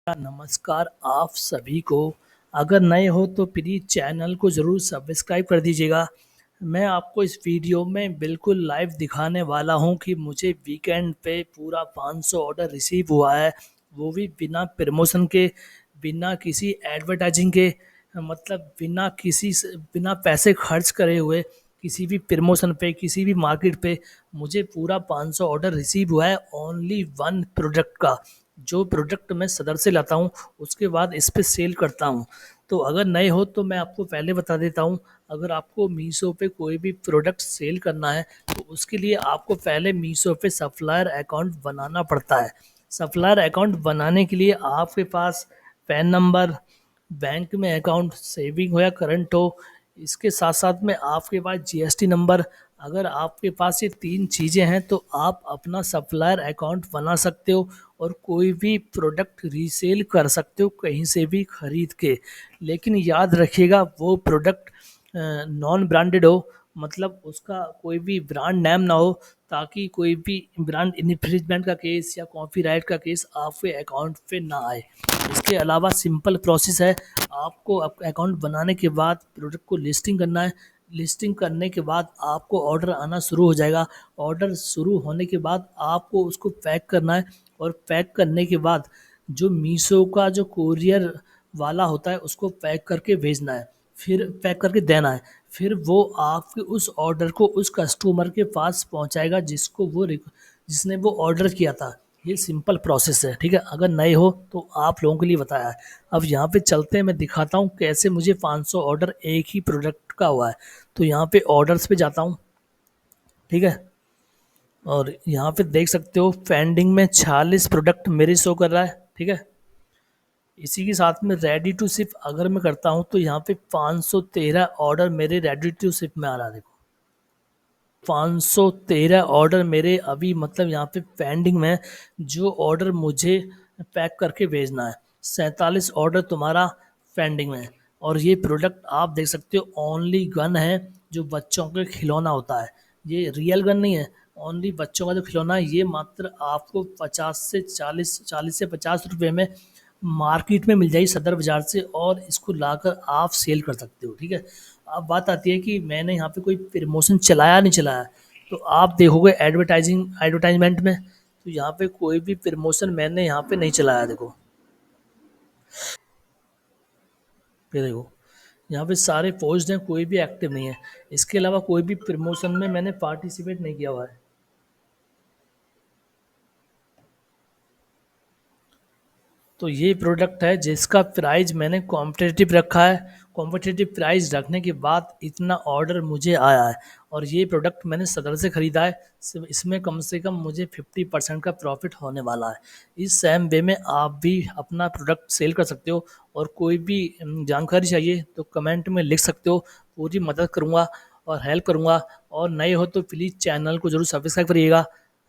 नमस्कार आप सभी को। अगर नए हो तो प्लीज़ चैनल को ज़रूर सब्सक्राइब कर दीजिएगा। मैं आपको इस वीडियो में बिल्कुल लाइव दिखाने वाला हूं कि मुझे वीकेंड पे पूरा 500 ऑर्डर रिसीव हुआ है, वो भी बिना प्रमोशन के, बिना किसी एडवर्टाइजिंग के, मतलब बिना पैसे खर्च करे हुए किसी भी प्रमोशन पे, किसी भी मार्केट पे मुझे पूरा 500 ऑर्डर रिसीव हुआ है ओनली वन प्रोडक्ट का। जो प्रोडक्ट मैं सदर से लाता हूँ उसके बाद इस पे सेल करता हूँ। तो अगर नए हो तो मैं आपको पहले बता देता हूँ, अगर आपको मीशो पे कोई भी प्रोडक्ट सेल करना है तो उसके लिए आपको पहले मीशो पे सप्लायर अकाउंट बनाना पड़ता है। सप्लायर अकाउंट बनाने के लिए आपके पास पैन नंबर, बैंक में अकाउंट, सेविंग हो या करंट हो, इसके साथ साथ में आपके पास जीएसटी नंबर, अगर आपके पास ये 3 चीज़ें हैं तो आप अपना सप्लायर अकाउंट बना सकते हो और कोई भी प्रोडक्ट रीसेल कर सकते हो कहीं से भी खरीद के। लेकिन याद रखिएगा वो प्रोडक्ट नॉन ब्रांडेड हो, मतलब उसका कोई भी ब्रांड नेम ना हो, ताकि कोई भी ब्रांड इन्फ्रिंजमेंट का केस या कॉपीराइट का केस आपके अकाउंट पे ना आए। इसके अलावा सिंपल प्रोसेस है, आपको अकाउंट बनाने के बाद प्रोडक्ट को लिस्टिंग करना है। लिस्टिंग करने के बाद आपको ऑर्डर आना शुरू हो जाएगा। ऑर्डर शुरू होने के बाद आपको उसको पैक करना है और पैक करने के बाद जो मीशो का जो कोरियर वाला होता है उसको पैक करके भेजना है, फिर पैक करके देना है। फिर वो आपके उस ऑर्डर को उस कस्टमर के पास पहुंचाएगा जिसने वो ऑर्डर किया था। ये सिंपल प्रोसेस है, ठीक है। अगर नए हो तो आप लोगों के लिए बताया है। अब यहाँ पे चलते हैं, मैं दिखाता हूँ कैसे मुझे 500 ऑर्डर एक ही प्रोडक्ट का हुआ है। तो यहाँ पे ऑर्डर्स पे जाता हूँ, ठीक है। और यहाँ पे देख सकते हो पेंडिंग में 46 प्रोडक्ट मेरे शो कर रहा है, ठीक है। इसी के साथ में रेडी टू शिप अगर मैं करता हूँ तो यहाँ पे 513 ऑर्डर मेरे रेडी टू शिप में आ रहा है। देखो 513 ऑर्डर मेरे अभी मतलब यहाँ पे पेंडिंग में है, जो ऑर्डर मुझे पैक करके भेजना है। 47 ऑर्डर तुम्हारा पेंडिंग में है। और ये प्रोडक्ट आप देख सकते हो ओनली गन है, जो बच्चों के खिलौना होता है। ये रियल गन नहीं है, ओनली बच्चों का जो खिलौना है। ये मात्र आपको 40 से 50 रुपये में मार्केट में मिल जाएगी सदर बाज़ार से, और इसको लाकर आप सेल कर सकते हो, ठीक है। अब बात आती है कि मैंने यहाँ पे कोई प्रमोशन चलाया नहीं चलाया, तो आप देखोगे एडवर्टाइजमेंट में, तो यहाँ पे कोई भी प्रमोशन मैंने यहाँ पे नहीं चलाया। देखो ये देखो यहाँ पे सारे पोस्ट हैं, कोई भी एक्टिव नहीं है। इसके अलावा कोई भी प्रमोशन में मैंने पार्टिसिपेट नहीं किया हुआ है। तो ये प्रोडक्ट है जिसका प्राइस मैंने कॉम्पिटिटिव रखा है। कॉम्पिटिटिव प्राइस रखने के बाद इतना ऑर्डर मुझे आया है, और ये प्रोडक्ट मैंने सदर से ख़रीदा है। इसमें कम से कम मुझे 50% का प्रॉफिट होने वाला है। इस सेम वे में आप भी अपना प्रोडक्ट सेल कर सकते हो। और कोई भी जानकारी चाहिए तो कमेंट में लिख सकते हो, पूरी मदद करूँगा और हेल्प करूँगा। और नए हो तो प्लीज़ चैनल को ज़रूर सब्सक्राइब करिएगा।